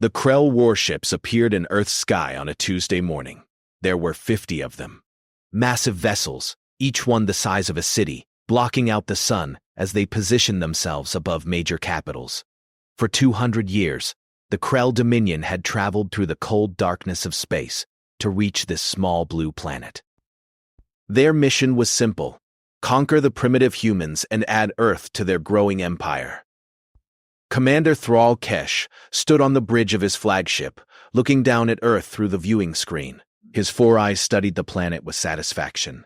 The Krell warships appeared in Earth's sky on a Tuesday morning. There were 50 of them. Massive vessels, each one the size of a city, blocking out the sun as they positioned themselves above major capitals. For 200 years, the Krell Dominion had traveled through the cold darkness of space to reach this small blue planet. Their mission was simple: conquer the primitive humans and add Earth to their growing empire. Commander Thrall Kesh stood on the bridge of his flagship, looking down at Earth through the viewing screen. His 4 eyes studied the planet with satisfaction.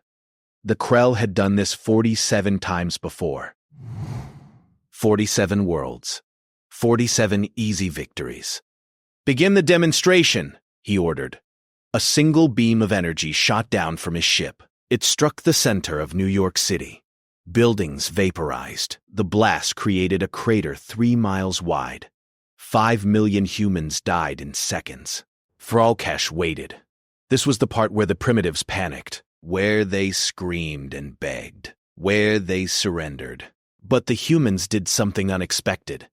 The Krell had done this 47 times before. 47 worlds. 47 easy victories. "Begin the demonstration," he ordered. A single beam of energy shot down from his ship. It struck the center of New York City. Buildings vaporized. The blast created a crater 3 miles wide. 5 million humans died in seconds. Thrallkesh waited. This was the part where the primitives panicked, where they screamed and begged, where they surrendered. But the humans did something unexpected.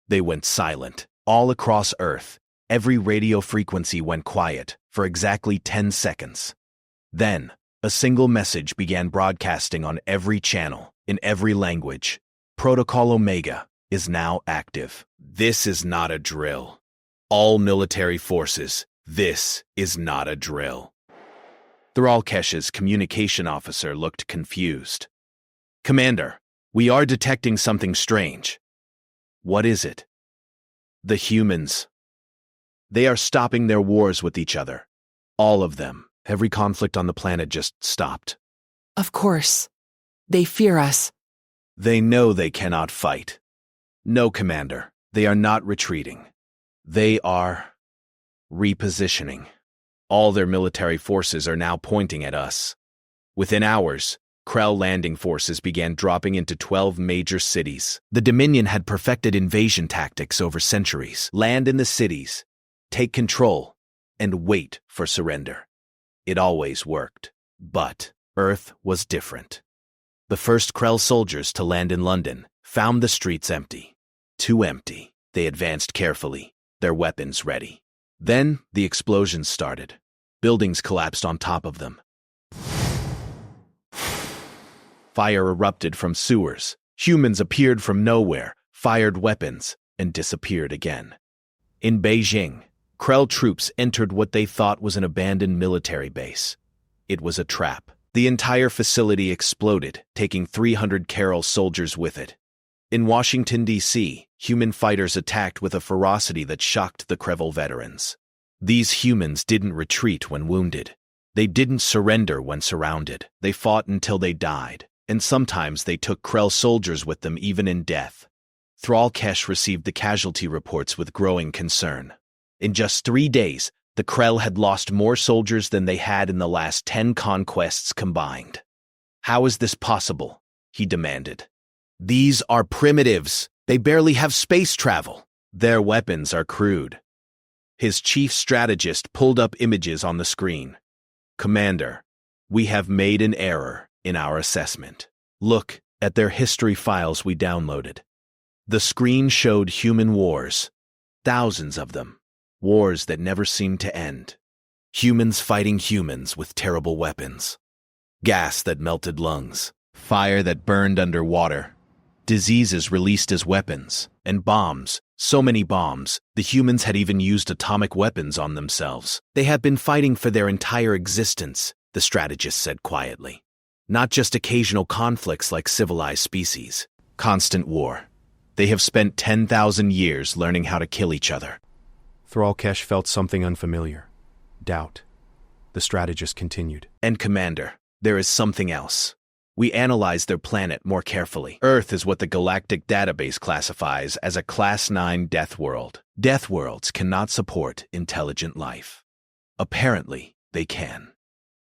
They went silent. All across Earth, every radio frequency went quiet for exactly 10 seconds. Then, a single message began broadcasting on every channel, in every language. Protocol Omega is now active. This is not a drill. All military forces, this is not a drill. Thrallkesh's communication officer looked confused. "Commander, we are detecting something strange." "What is it?" "The humans. They are stopping their wars with each other. All of them. Every conflict on the planet just stopped." Of course. They fear us. "They know they cannot fight." "No, Commander. They are not retreating. They are repositioning. All their military forces are now pointing at us." Within hours, Krell landing forces began dropping into 12 major cities. The Dominion had perfected invasion tactics over centuries. Land in the cities, take control, and wait for surrender. It always worked. But Earth was different. The first Krell soldiers to land in London found the streets empty. Too empty. They advanced carefully, their weapons ready. Then the explosions started. Buildings collapsed on top of them. Fire erupted from sewers. Humans appeared from nowhere, fired weapons, and disappeared again. In Beijing, Krell troops entered what they thought was an abandoned military base. It was a trap. The entire facility exploded, taking 300 Krell soldiers with it. In Washington, D.C., human fighters attacked with a ferocity that shocked the Krell veterans. These humans didn't retreat when wounded. They didn't surrender when surrounded. They fought until they died, and sometimes they took Krell soldiers with them even in death. Thrallkesh received the casualty reports with growing concern. In just 3 days, the Krell had lost more soldiers than they had in the last 10 conquests combined. "How is this possible?" he demanded. "These are primitives. They barely have space travel. Their weapons are crude." His chief strategist pulled up images on the screen. "Commander, we have made an error in our assessment. Look at their history files we downloaded." The screen showed human wars, thousands of them. Wars that never seemed to end. Humans fighting humans with terrible weapons. Gas that melted lungs. Fire that burned underwater. Diseases released as weapons. And bombs. So many bombs, the humans had even used atomic weapons on themselves. They had been fighting for their entire existence, the strategist said quietly. Not just occasional conflicts like civilized species. Constant war. They have spent 10,000 years learning how to kill each other. Thrallkesh felt something unfamiliar. Doubt. The strategist continued. "And Commander, there is something else. We analyzed their planet more carefully. Earth is what the Galactic database classifies as a Class 9 death world. Death worlds cannot support intelligent life. Apparently, they can.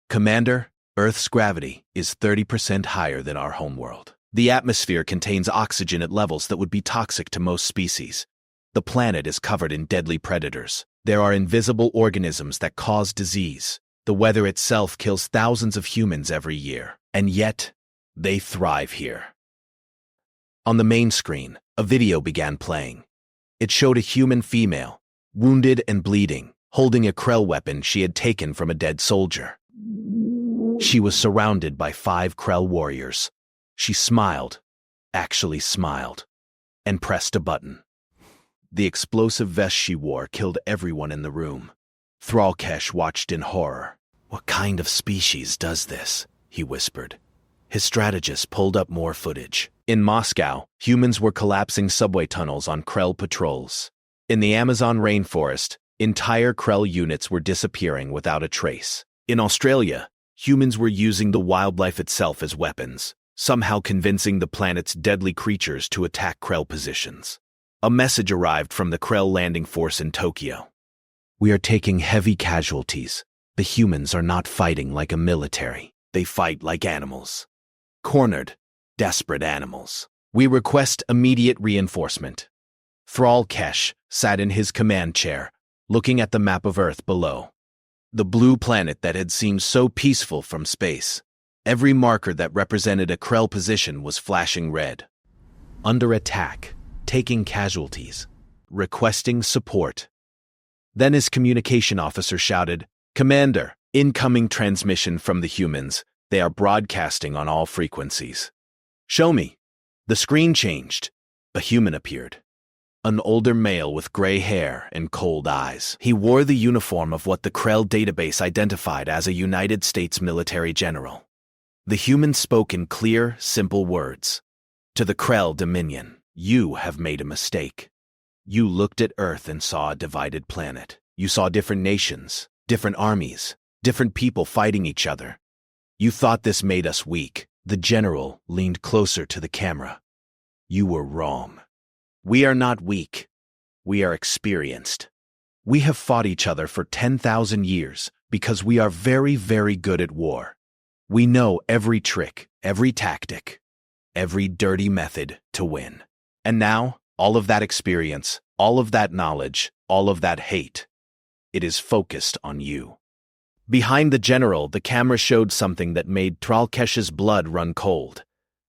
Commander, Earth's gravity is 30% higher than our homeworld. The atmosphere contains oxygen at levels that would be toxic to most species. The planet is covered in deadly predators. There are invisible organisms that cause disease. The weather itself kills thousands of humans every year. And yet, they thrive here." On the main screen, a video began playing. It showed a human female, wounded and bleeding, holding a Krell weapon she had taken from a dead soldier. She was surrounded by 5 Krell warriors. She smiled, actually smiled, and pressed a button. The explosive vest she wore killed everyone in the room. Thrallkesh watched in horror. "What kind of species does this?" he whispered. His strategist pulled up more footage. In Moscow, humans were collapsing subway tunnels on Krell patrols. In the Amazon rainforest, entire Krell units were disappearing without a trace. In Australia, humans were using the wildlife itself as weapons, somehow convincing the planet's deadly creatures to attack Krell positions. A message arrived from the Krell landing force in Tokyo. "We are taking heavy casualties. The humans are not fighting like a military. They fight like animals. Cornered, desperate animals. We request immediate reinforcement." Thrallkesh sat in his command chair, looking at the map of Earth below. The blue planet that had seemed so peaceful from space. Every marker that represented a Krell position was flashing red. Under attack, taking casualties, requesting support. Then his communication officer shouted, "Commander, incoming transmission from the humans. They are broadcasting on all frequencies." "Show me." The screen changed. A human appeared. An older male with gray hair and cold eyes. He wore the uniform of what the Krell database identified as a United States military general. The human spoke in clear, simple words. "To the Krell Dominion, you have made a mistake. You looked at Earth and saw a divided planet. You saw different nations, different armies, different people fighting each other. You thought this made us weak." The general leaned closer to the camera. "You were wrong. We are not weak. We are experienced. We have fought each other for 10,000 years because we are very, very good at war. We know every trick, every tactic, every dirty method to win. And now, all of that experience, all of that knowledge, all of that hate, it is focused on you." Behind the general, the camera showed something that made Thrallkesh's blood run cold.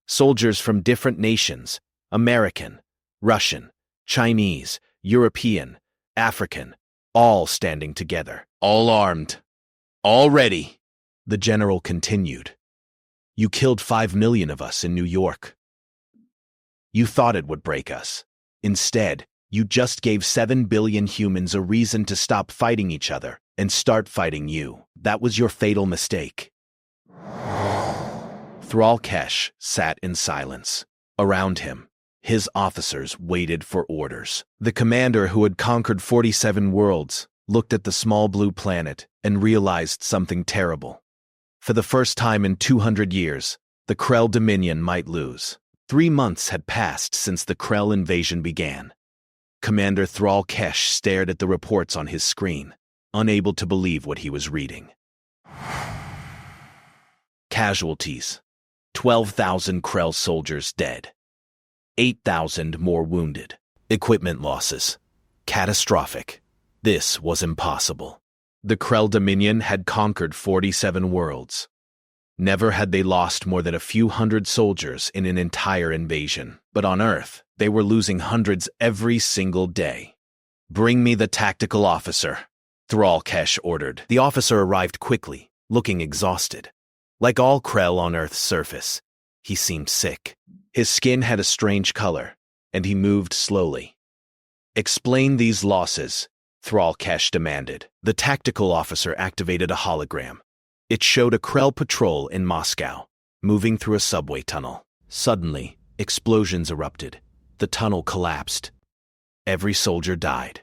Soldiers from different nations, American, Russian, Chinese, European, African, all standing together, all armed, all ready. The general continued. "You killed 5 million of us in New York. You thought it would break us. Instead, you just gave 7 billion humans a reason to stop fighting each other and start fighting you. That was your fatal mistake." Thrallkesh sat in silence. Around him, his officers waited for orders. The commander, who had conquered 47 worlds, looked at the small blue planet and realized something terrible. For the first time in 200 years, the Krell Dominion might lose. 3 months had passed since the Krell invasion began. Commander Thrallkesh stared at the reports on his screen, unable to believe what he was reading. Casualties: 12,000 Krell soldiers dead. 8,000 more wounded. Equipment losses: catastrophic. This was impossible. The Krell Dominion had conquered 47 worlds. Never had they lost more than a few hundred soldiers in an entire invasion. But on Earth, they were losing hundreds every single day. "Bring me the tactical officer," Thrallkesh ordered. The officer arrived quickly, looking exhausted. Like all Krell on Earth's surface, he seemed sick. His skin had a strange color, and he moved slowly. "Explain these losses," Thrallkesh demanded. The tactical officer activated a hologram. It showed a Krell patrol in Moscow, moving through a subway tunnel. Suddenly, explosions erupted. The tunnel collapsed. Every soldier died.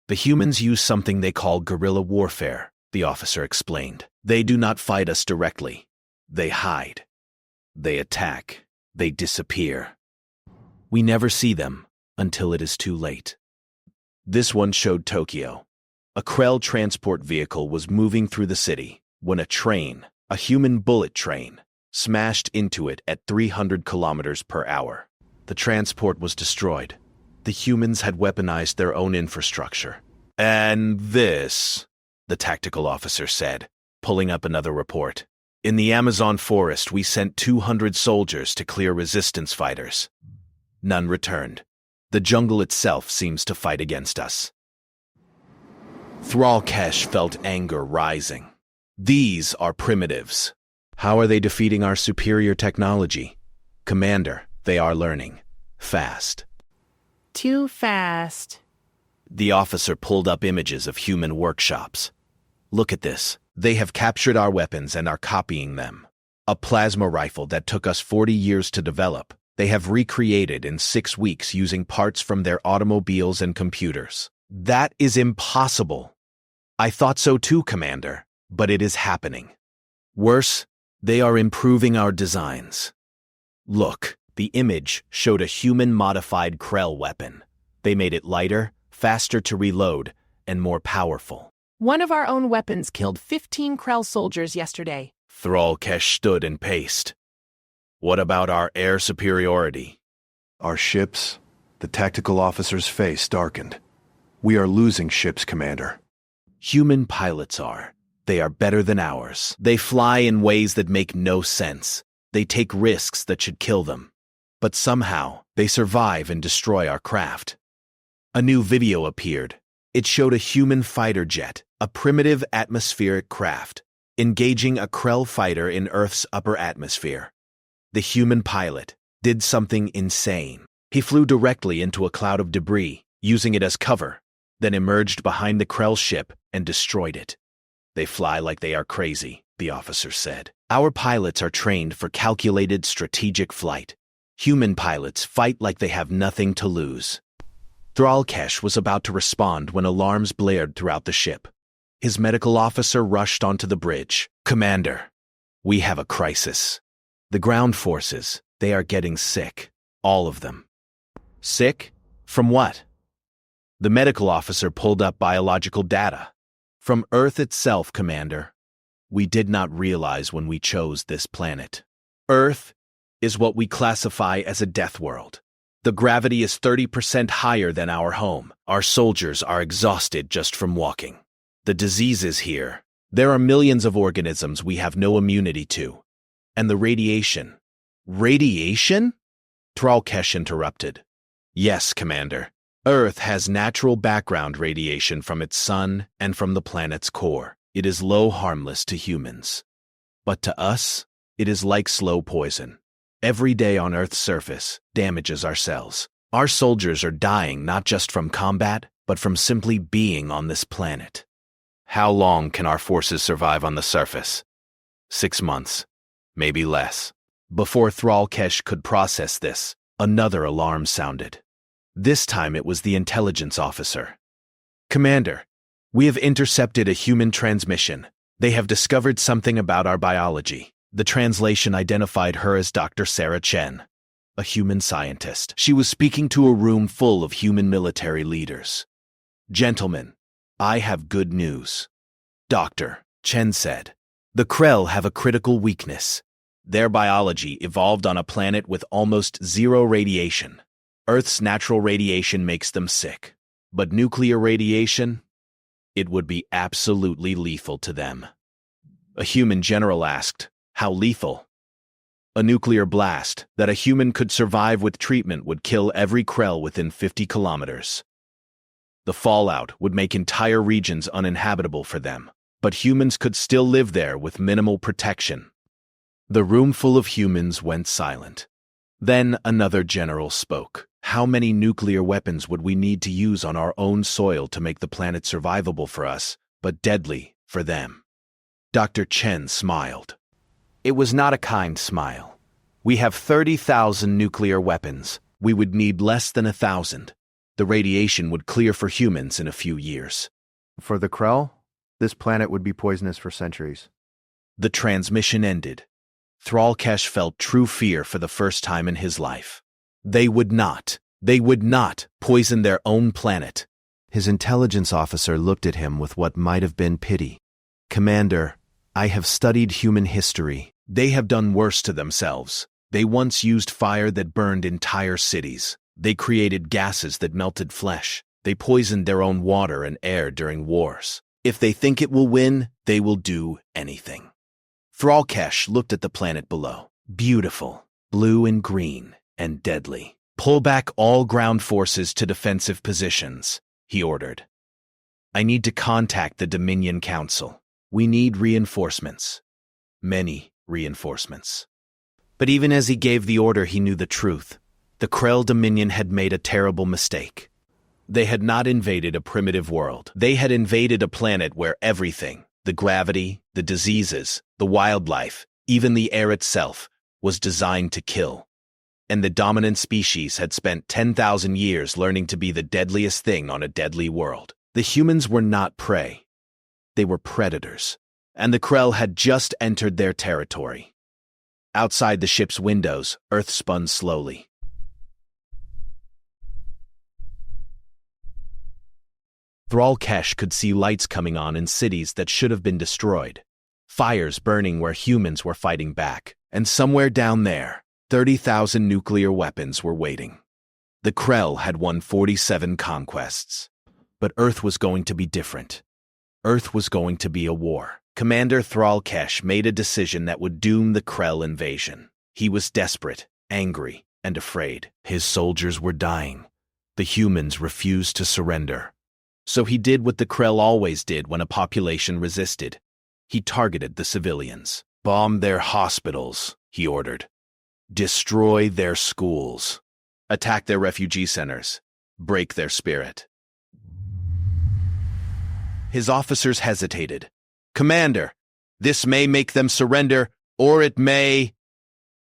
"The humans use something they call guerrilla warfare," the officer explained. "They do not fight us directly. They hide. They attack. They disappear. We never see them until it is too late." This one showed Tokyo. A Krell transport vehicle was moving through the city when a train, a human bullet train, smashed into it at 300 kilometers per hour. The transport was destroyed. The humans had weaponized their own infrastructure. "And this," the tactical officer said, pulling up another report. "In the Amazon forest, we sent 200 soldiers to clear resistance fighters. None returned. The jungle itself seems to fight against us." Thrallkesh felt anger rising. These are primitives. How are they defeating our superior technology? Commander, they are learning. Fast. Too fast. The officer pulled up images of human workshops. Look at this. They have captured our weapons and are copying them. A plasma rifle that took us 40 years to develop, they have recreated in 6 weeks using parts from their automobiles and computers. That is impossible. I thought so too, Commander, but it is happening. Worse, they are improving our designs. Look, the image showed a human-modified Krell weapon. They made it lighter, faster to reload, and more powerful. One of our own weapons killed 15 Krell soldiers yesterday. Thrallkesh stood and paced. What about our air superiority? Our ships, the tactical officer's face darkened. We are losing ships, Commander. Human pilots are. They are better than ours. They fly in ways that make no sense. They take risks that should kill them. But somehow, they survive and destroy our craft. A new video appeared. It showed a human fighter jet, a primitive atmospheric craft, engaging a Krell fighter in Earth's upper atmosphere. The human pilot did something insane. He flew directly into a cloud of debris, using it as cover, then emerged behind the Krell ship and destroyed it. They fly like they are crazy, the officer said. Our pilots are trained for calculated strategic flight. Human pilots fight like they have nothing to lose. Thrallkesh was about to respond when alarms blared throughout the ship. His medical officer rushed onto the bridge. Commander, we have a crisis. The ground forces, they are getting sick. All of them. Sick? From what? The medical officer pulled up biological data. From Earth itself, Commander. We did not realize when we chose this planet. Earth is what we classify as a death world. The gravity is 30% higher than our home. Our soldiers are exhausted just from walking. The diseases here. There are millions of organisms we have no immunity to. And the radiation. Radiation? Thrallkesh interrupted. Yes, Commander. Earth has natural background radiation from its sun and from the planet's core. It is low harmless to humans. But to us, it is like slow poison. Every day on Earth's surface damages our cells. Our soldiers are dying not just from combat, but from simply being on this planet. How long can our forces survive on the surface? 6 months, maybe less. Before Thrallkesh could process this, another alarm sounded. This time it was the intelligence officer. Commander, we have intercepted a human transmission. They have discovered something about our biology. The translation identified her as Dr. Sarah Chen, a human scientist. She was speaking to a room full of human military leaders. Gentlemen, I have good news. Doctor, Chen said, the Krell have a critical weakness. Their biology evolved on a planet with almost zero radiation. Earth's natural radiation makes them sick. But nuclear radiation? It would be absolutely lethal to them. A human general asked, how lethal? A nuclear blast that a human could survive with treatment would kill every Krell within 50 kilometers. The fallout would make entire regions uninhabitable for them, but humans could still live there with minimal protection. The room full of humans went silent. Then another general spoke. How many nuclear weapons would we need to use on our own soil to make the planet survivable for us, but deadly for them? Dr. Chen smiled. It was not a kind smile. We have 30,000 nuclear weapons. We would need less than 1,000. The radiation would clear for humans in a few years. For the Krell, this planet would be poisonous for centuries. The transmission ended. Thrallkesh felt true fear for the first time in his life. They would not poison their own planet. His intelligence officer looked at him with what might have been pity. Commander, I have studied human history. They have done worse to themselves. They once used fire that burned entire cities. They created gases that melted flesh. They poisoned their own water and air during wars. If they think it will win, they will do anything. Thrallkesh looked at the planet below. Beautiful, blue and green, and deadly. Pull back all ground forces to defensive positions, he ordered. I need to contact the Dominion Council. We need reinforcements. Many reinforcements. But even as he gave the order, he knew the truth. The Krell Dominion had made a terrible mistake. They had not invaded a primitive world. They had invaded a planet where everything, the gravity, the diseases, the wildlife, even the air itself, was designed to kill. And the dominant species had spent 10,000 years learning to be the deadliest thing on a deadly world. The humans were not prey. They were predators. And the Krell had just entered their territory. Outside the ship's windows, Earth spun slowly. Thrall-Kesh could see lights coming on in cities that should have been destroyed, fires burning where humans were fighting back, and somewhere down there, 30,000 nuclear weapons were waiting. The Krell had won 47 conquests. But Earth was going to be different. Earth was going to be a war. Commander Thrall-Kesh made a decision that would doom the Krell invasion. He was desperate, angry, and afraid. His soldiers were dying. The humans refused to surrender. So he did what the Krell always did when a population resisted. He targeted the civilians. Bomb their hospitals, he ordered. Destroy their schools. Attack their refugee centers. Break their spirit. His officers hesitated. Commander, this may make them surrender, or it may...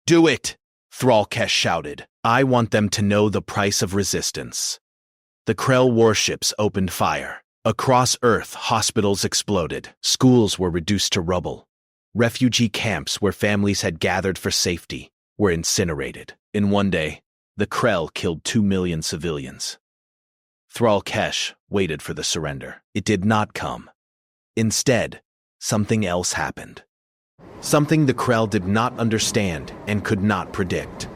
Do it, Thrall-Kesh shouted. I want them to know the price of resistance. The Krell warships opened fire. Across Earth, hospitals exploded. Schools were reduced to rubble. Refugee camps where families had gathered for safety were incinerated. In one day, the Krell killed 2 million civilians. Thrall-Kesh waited for the surrender. It did not come. Instead, something else happened. Something the Krell did not understand and could not predict.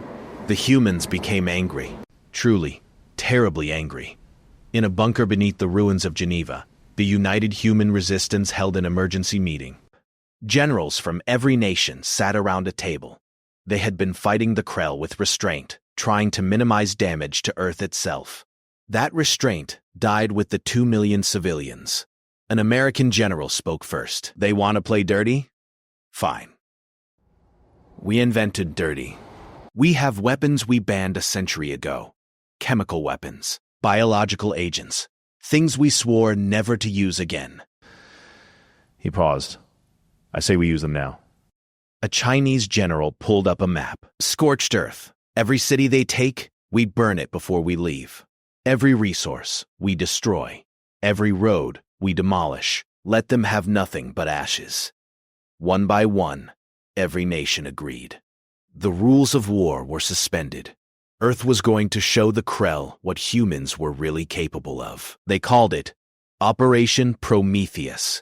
The humans became angry. Truly, terribly angry. In a bunker beneath the ruins of Geneva, the United Human Resistance held an emergency meeting. Generals from every nation sat around a table. They had been fighting the Krell with restraint, trying to minimize damage to Earth itself. That restraint died with the 2 million civilians. An American general spoke first. They want to play dirty? Fine. We invented dirty. We have weapons we banned a century ago. Chemical weapons. Biological agents. Things we swore never to use again. He paused. I say we use them now. A Chinese general pulled up a map. Scorched earth. Every city they take, we burn it before we leave. Every resource, we destroy. Every road, we demolish. Let them have nothing but ashes. One by one, every nation agreed. The rules of war were suspended. Earth was going to show the Krell what humans were really capable of. They called it Operation Prometheus.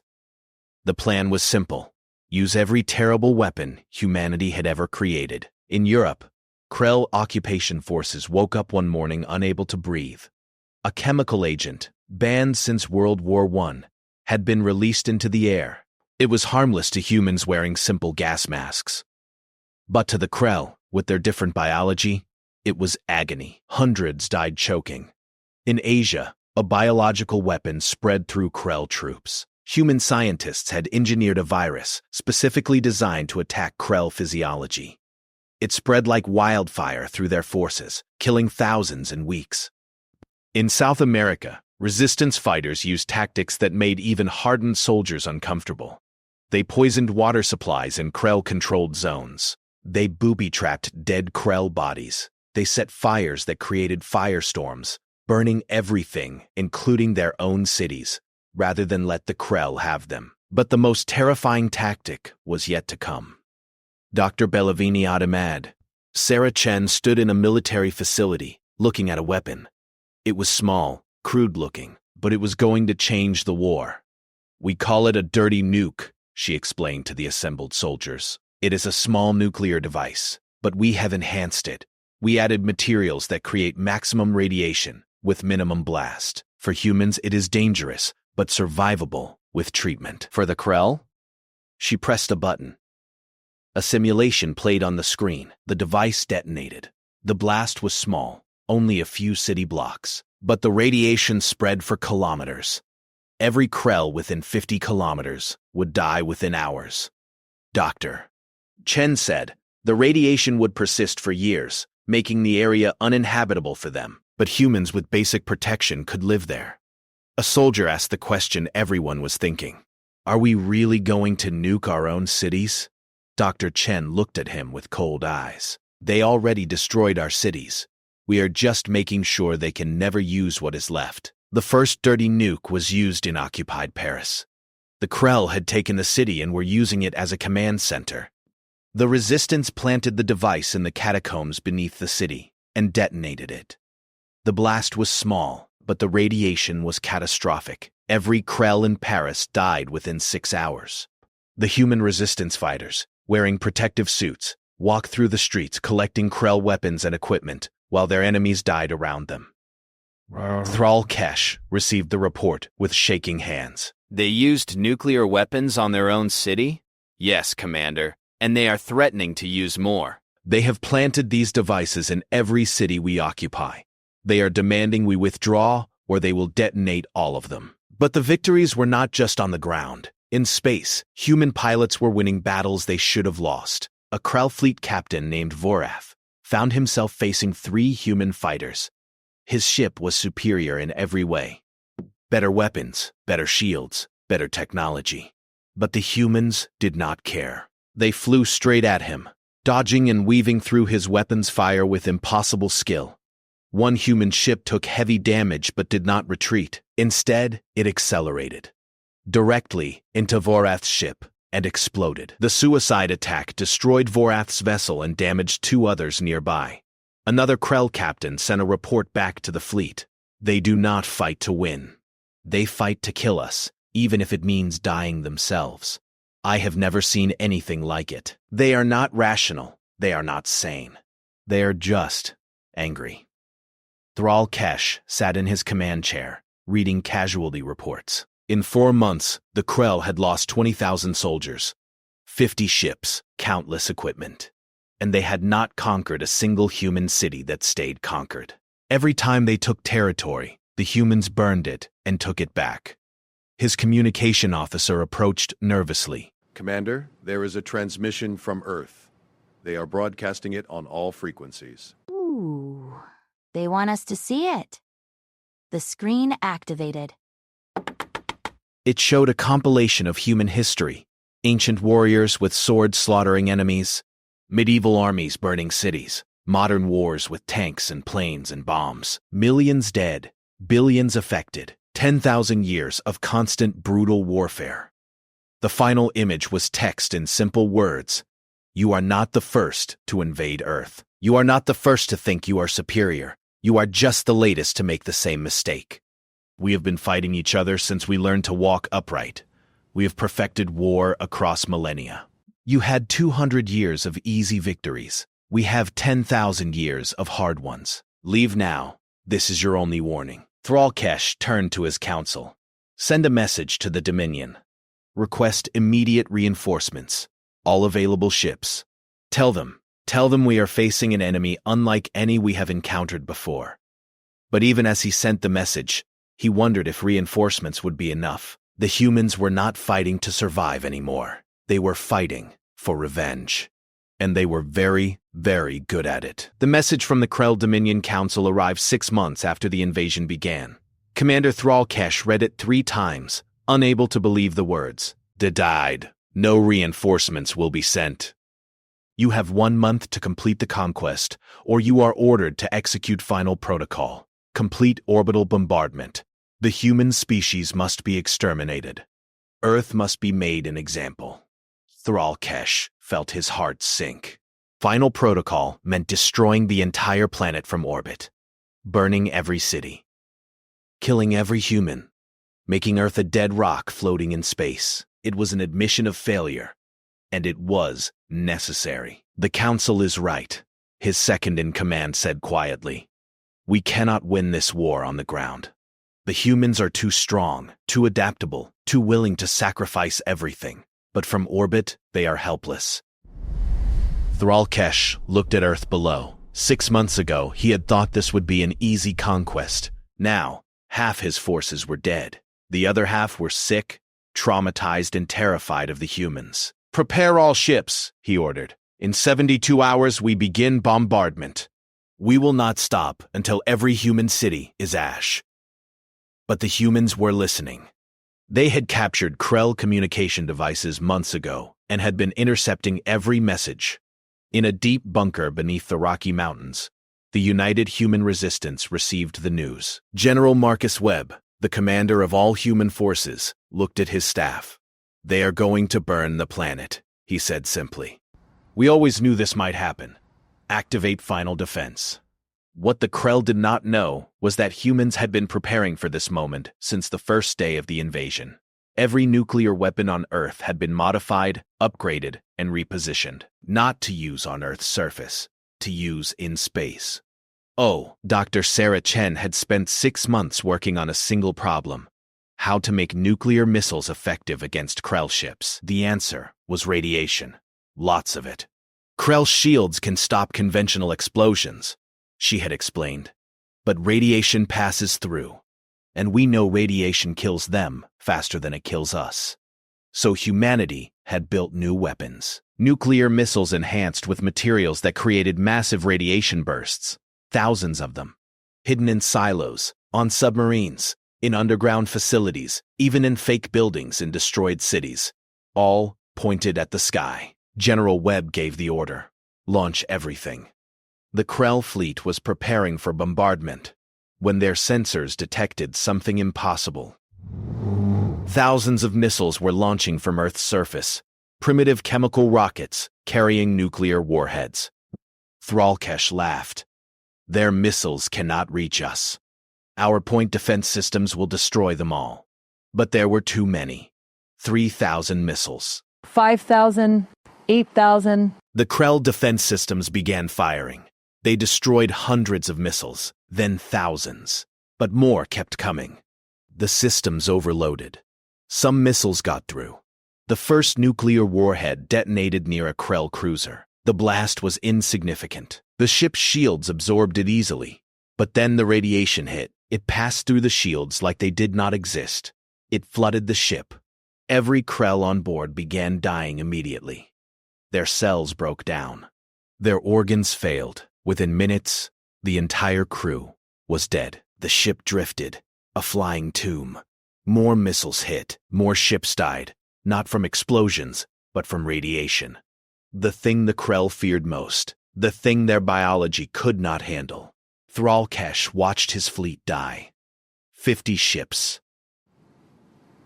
The plan was simple. Use every terrible weapon humanity had ever created. In Europe, Krell occupation forces woke up one morning unable to breathe. A chemical agent, banned since World War I, had been released into the air. It was harmless to humans wearing simple gas masks. But to the Krell, with their different biology, it was agony. Hundreds died choking. In Asia, a biological weapon spread through Krell troops. Human scientists had engineered a virus specifically designed to attack Krell physiology. It spread like wildfire through their forces, killing thousands in weeks. In South America, resistance fighters used tactics that made even hardened soldiers uncomfortable. They poisoned water supplies in Krell-controlled zones. They booby-trapped dead Krell bodies. They set fires that created firestorms, burning everything, including their own cities, rather than let the Krell have them. But the most terrifying tactic was yet to come. Dr. Bellavini Adamad. Sarah Chen stood in a military facility, looking at a weapon. It was small, crude-looking, but it was going to change the war. We call it a dirty nuke, she explained to the assembled soldiers. It is a small nuclear device, but we have enhanced it. We added materials that create maximum radiation with minimum blast. For humans, it is dangerous, but survivable with treatment. For the Krell? She pressed a button. A simulation played on the screen. The device detonated. The blast was small, only a few city blocks, but the radiation spread for kilometers. Every Krell within 50 kilometers would die within hours. Dr. Chen said the radiation would persist for years, making the area uninhabitable for them, but humans with basic protection could live there. A soldier asked the question everyone was thinking. Are we really going to nuke our own cities? Dr. Chen looked at him with cold eyes. They already destroyed our cities. We are just making sure they can never use what is left. The first dirty nuke was used in occupied Paris. The Krell had taken the city and were using it as a command center. The resistance planted the device in the catacombs beneath the city and detonated it. The blast was small, but the radiation was catastrophic. Every Krell in Paris died within 6 hours. The human resistance fighters, wearing protective suits, walked through the streets collecting Krell weapons and equipment while their enemies died around them. Thrall Kesh received the report with shaking hands. They used nuclear weapons on their own city? Yes, Commander, and they are threatening to use more. They have planted these devices in every city we occupy. They are demanding we withdraw or they will detonate all of them. But the victories were not just on the ground. In space, human pilots were winning battles they should have lost. A Krell fleet captain named Vorath found himself facing 3 human fighters. His ship was superior in every way. Better weapons, better shields, better technology. But the humans did not care. They flew straight at him, dodging and weaving through his weapons fire with impossible skill. One human ship took heavy damage but did not retreat. Instead, it accelerated directly into Vorath's ship and exploded. The suicide attack destroyed Vorath's vessel and damaged 2 others nearby. Another Krell captain sent a report back to the fleet. They do not fight to win. They fight to kill us, even if it means dying themselves. I have never seen anything like it. They are not rational. They are not sane. They are just angry. Thrall Kesh sat in his command chair, reading casualty reports. In 4 months, the Krell had lost 20,000 soldiers, 50 ships, countless equipment. And they had not conquered a single human city that stayed conquered. Every time they took territory, the humans burned it and took it back. His communication officer approached nervously. Commander, there is a transmission from Earth. They are broadcasting it on all frequencies. Ooh, they want us to see it. The screen activated. It showed a compilation of human history. Ancient warriors with swords slaughtering enemies, medieval armies burning cities, modern wars with tanks and planes and bombs, millions dead, billions affected, 10,000 years of constant brutal warfare. The final image was text in simple words. You are not the first to invade Earth. You are not the first to think you are superior. You are just the latest to make the same mistake. We have been fighting each other since we learned to walk upright. We have perfected war across millennia. You had 200 years of easy victories. We have 10,000 years of hard ones. Leave now. This is your only warning. Thrall Kesh turned to his council. Send a message to the Dominion. Request immediate reinforcements. All available ships. Tell them we are facing an enemy unlike any we have encountered before. But even as he sent the message, he wondered if reinforcements would be enough. The humans were not fighting to survive anymore. They were fighting for revenge. And they were very, very good at it. The message from the Krell Dominion Council arrived 6 months after the invasion began. Commander Thrall Kesh read it 3 times, unable to believe the words. "They died. No reinforcements will be sent. You have 1 month to complete the conquest, or you are ordered to execute final protocol. Complete orbital bombardment. The human species must be exterminated. Earth must be made an example." Thrall Kesh felt his heart sink. Final protocol meant destroying the entire planet from orbit, burning every city, killing every human, making Earth a dead rock floating in space. It was an admission of failure, and it was necessary. "The Council is right," his second-in-command said quietly. "We cannot win this war on the ground. The humans are too strong, too adaptable, too willing to sacrifice everything. But from orbit, they are helpless." Thrall Kesh looked at Earth below. 6 months ago, he had thought this would be an easy conquest. Now, half his forces were dead. The other half were sick, traumatized, and terrified of the humans. "Prepare all ships," he ordered. "In 72 hours, we begin bombardment. We will not stop until every human city is ash." But the humans were listening. They had captured Krell communication devices months ago and had been intercepting every message. In a deep bunker beneath the Rocky Mountains, the United Human Resistance received the news. General Marcus Webb, the commander of all human forces, looked at his staff. "They are going to burn the planet," he said simply. "We always knew this might happen. Activate final defense." What the Krell did not know was that humans had been preparing for this moment since the first day of the invasion. Every nuclear weapon on Earth had been modified, upgraded, and repositioned, not to use on Earth's surface, to use in space. Dr. Sarah Chen had spent 6 months working on a single problem: how to make nuclear missiles effective against Krell ships. The answer was radiation. Lots of it. "Krell shields can stop conventional explosions," she had explained. "But radiation passes through, and we know radiation kills them faster than it kills us." So humanity had built new weapons. Nuclear missiles enhanced with materials that created massive radiation bursts, thousands of them, hidden in silos, on submarines, in underground facilities, even in fake buildings in destroyed cities, all pointed at the sky. General Webb gave the order: launch everything. The Krell fleet was preparing for bombardment when their sensors detected something impossible. Thousands of missiles were launching from Earth's surface, primitive chemical rockets carrying nuclear warheads. Thrallkesh laughed. "Their missiles cannot reach us. Our point defense systems will destroy them all." But there were too many. 3,000 missiles. 5,000, 8,000. The Krell defense systems began firing. They destroyed hundreds of missiles, then thousands. But more kept coming. The systems overloaded. Some missiles got through. The first nuclear warhead detonated near a Krell cruiser. The blast was insignificant. The ship's shields absorbed it easily. But then the radiation hit. It passed through the shields like they did not exist. It flooded the ship. Every Krell on board began dying immediately. Their cells broke down. Their organs failed. Within minutes, the entire crew was dead. The ship drifted, a flying tomb. More missiles hit, more ships died, not from explosions, but from radiation. The thing the Krell feared most, the thing their biology could not handle. Thrallkesh watched his fleet die. 50 ships.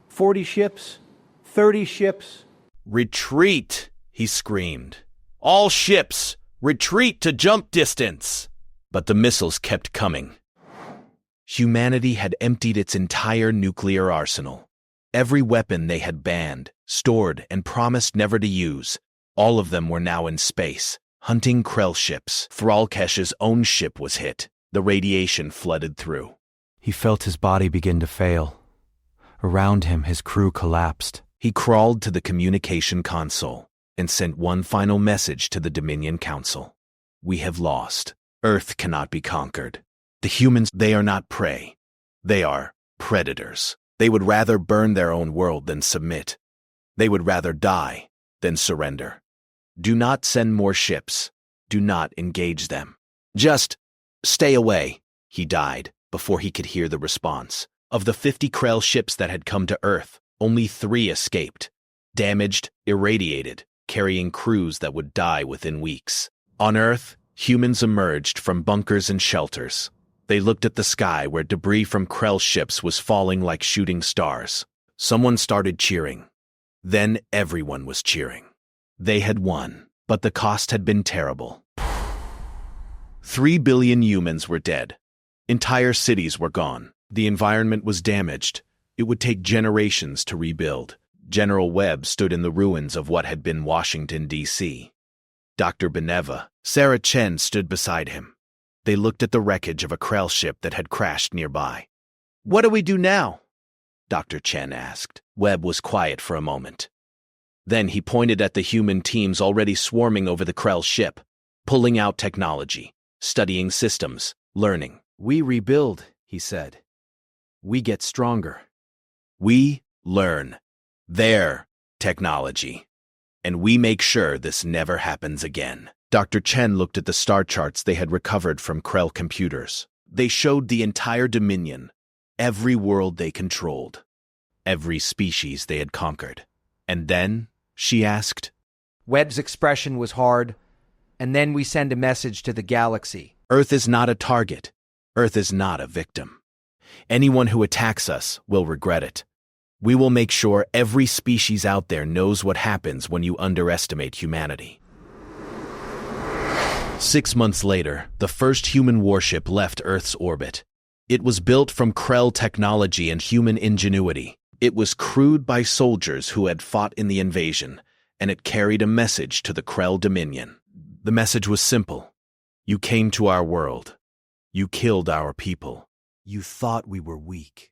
40 ships, 30 ships. "Retreat!" he screamed. "All ships, retreat to jump distance!" But the missiles kept coming. Humanity had emptied its entire nuclear arsenal. Every weapon they had banned, stored, and promised never to use, all of them were now in space, hunting Krell ships. Thrallkesh's own ship was hit. The radiation flooded through. He felt his body begin to fail. Around him, his crew collapsed. He crawled to the communication console and sent one final message to the Dominion Council. "We have lost. Earth cannot be conquered. The humans, they are not prey. They are predators. They would rather burn their own world than submit. They would rather die than surrender. Do not send more ships. Do not engage them. Just stay away." He died before he could hear the response. Of the 50 Krell ships that had come to Earth, only 3 escaped, damaged, irradiated, carrying crews that would die within weeks. On Earth, humans emerged from bunkers and shelters. They looked at the sky where debris from Krell ships was falling like shooting stars. Someone started cheering. Then everyone was cheering. They had won, but the cost had been terrible. 3 billion humans were dead. Entire cities were gone. The environment was damaged. It would take generations to rebuild. General Webb stood in the ruins of what had been Washington, D.C. Dr. Beneva, Sarah Chen stood beside him. They looked at the wreckage of a Krell ship that had crashed nearby. "What do we do now?" Dr. Chen asked. Webb was quiet for a moment. Then he pointed at the human teams already swarming over the Krell ship, pulling out technology, studying systems, learning. "We rebuild," he said. "We get stronger. We learn their technology, and we make sure this never happens again. Dr. Chen looked at the star charts they had recovered from Krell computers. They showed the entire Dominion, every world they controlled, every species they had conquered. And then, she asked, Webb's expression was hard, and then we send a message to the galaxy. Earth is not a target. Earth is not a victim. Anyone who attacks us will regret it. We will make sure every species out there knows what happens when you underestimate humanity. 6 months later, the first human warship left Earth's orbit. It was built from Krell technology and human ingenuity. It was crewed by soldiers who had fought in the invasion, and it carried a message to the Krell Dominion. The message was simple. You came to our world. You killed our people. You thought we were weak.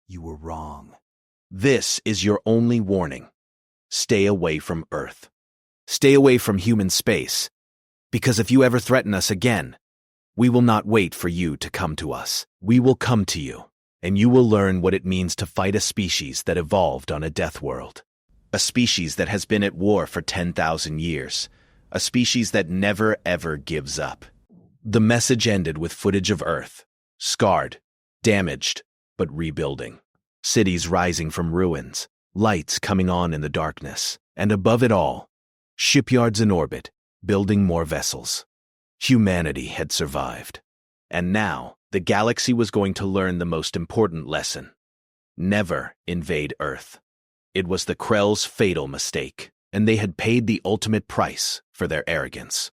You were wrong. This is your only warning. Stay away from Earth. Stay away from human space. Because if you ever threaten us again, we will not wait for you to come to us. We will come to you, and you will learn what it means to fight a species that evolved on a death world. A species that has been at war for 10,000 years. A species that never ever gives up. The message ended with footage of Earth, scarred, damaged, but rebuilding. Cities rising from ruins, lights coming on in the darkness, and above it all, shipyards in orbit, building more vessels. Humanity had survived. And now, the galaxy was going to learn the most important lesson. Never invade Earth. It was the Krell's fatal mistake, and they had paid the ultimate price for their arrogance.